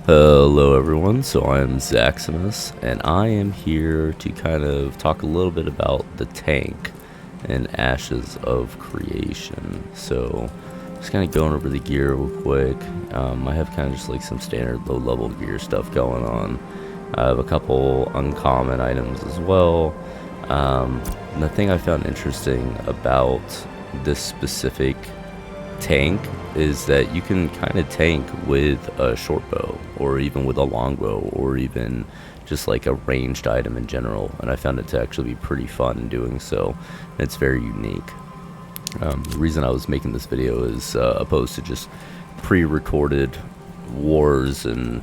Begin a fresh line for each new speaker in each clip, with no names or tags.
Hello everyone, so I am Zaximus, and I am here to kind of talk a little bit about the tank and Ashes of Creation. So, just kind of going over the gear real quick. I have kind of just like some standard low-level gear stuff going on. I have a couple uncommon items as well. The thing I found interesting about this specific tank is that you can kind of tank with a short bow or even with a longbow or even just like a ranged item in general, and I found it to actually be pretty fun doing so. It's very unique. The reason I was making this video is opposed to just pre-recorded wars and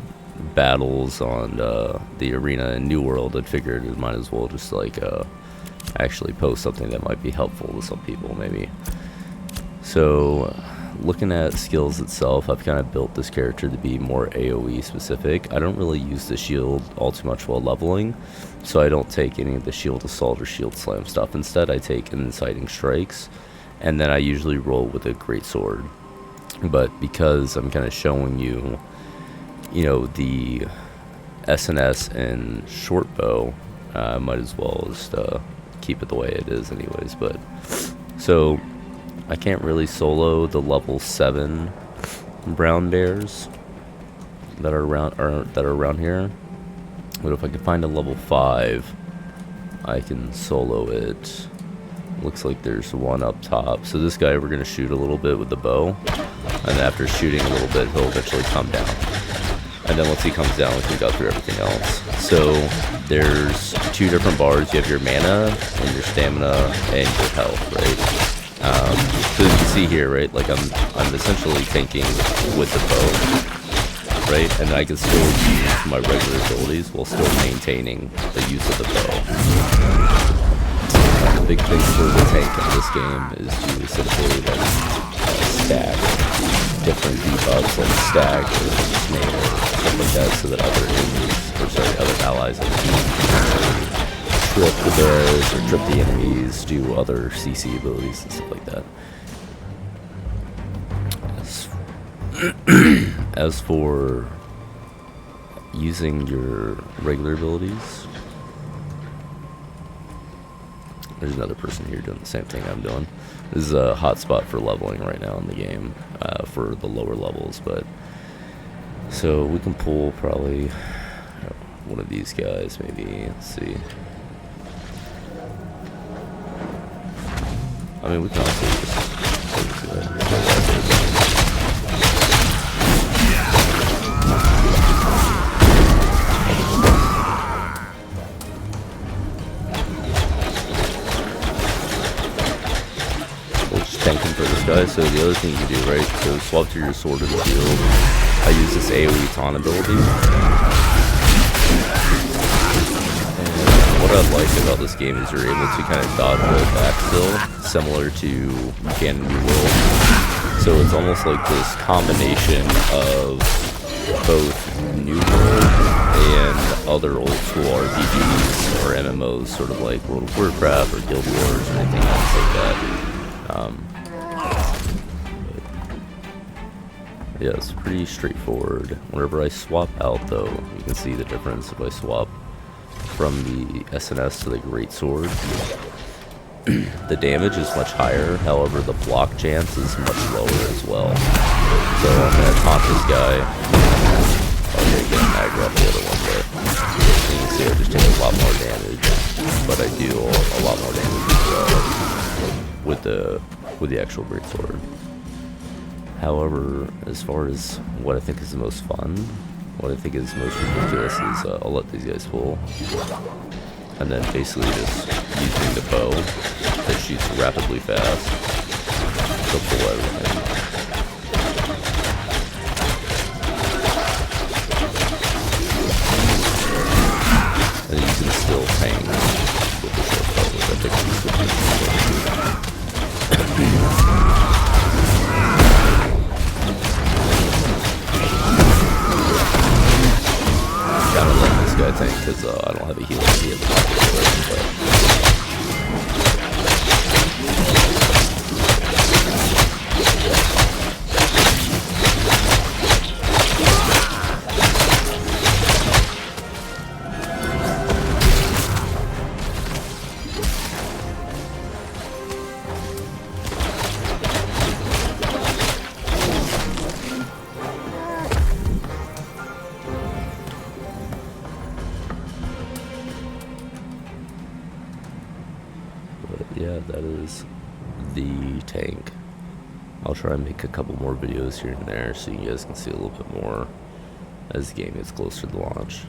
battles on the arena in New World. I figured it might as well just like actually post something that might be helpful to some people maybe. So, looking at skills itself, I've kind of built this character to be more AoE specific. I don't really use the shield all too much while leveling, so I don't take any of the shield assault or shield slam stuff. Instead, I take inciting strikes, and then I usually roll with a great sword. But because I'm kind of showing you, the SNS and short bow, I might as well just keep it the way it is anyways. But so I can't really solo the level 7 brown bears that are around here, but if I can find a level 5, I can solo it. Looks like there's one up top. So this guy, we're gonna shoot a little bit with the bow, and after shooting a little bit, he'll eventually come down. And then once he comes down, we can go through everything else. So there's 2 different bars. You have your mana and your stamina and your health, right? So you can see here, right, like I'm essentially tanking with the bow, right, and I can still use my regular abilities while still maintaining the use of the bow. The big thing for the tank in this game is to essentially like stack different debuffs, like stack or snare, stuff like that, so that other allies can trip the bears or trip the enemies, do other CC abilities and stuff like that. As for using your regular abilities, there's another person here doing the same thing I'm doing. This is a hot spot for leveling right now in the game for the lower levels, but so we can pull probably one of these guys maybe. Let's see. I mean, we can also just tanking for this guy. So the other thing you can do, right, so swap to your sword and shield. I use this AoE taunt ability. What I like about this game is you're able to kind of dodge roll back still, similar to you can in New World. So it's almost like this combination of both New World and other old school RPGs or MMOs, sort of like World of Warcraft or Guild Wars or anything else like that. Yeah, it's pretty straightforward. Whenever I swap out though, you can see the difference if I swap from the SNS to the greatsword. The damage is much higher, however the block chance is much lower as well. So I'm gonna taunt this guy. Okay, get an aggro off the other one there. You can see I just take a lot more damage, but I do a lot more damage with the actual greatsword. However, as far as what I think is the most fun, what I think is most ridiculous is I'll let these guys pull, and then basically just using the bow that shoots rapidly fast to pull everything. And you can still tank with the short bow, which I think is good. Gotta let this guy tank because I don't have a healer. He has a yeah, that is the tank. I'll try and make a couple more videos here and there so you guys can see a little bit more as the game gets closer to launch.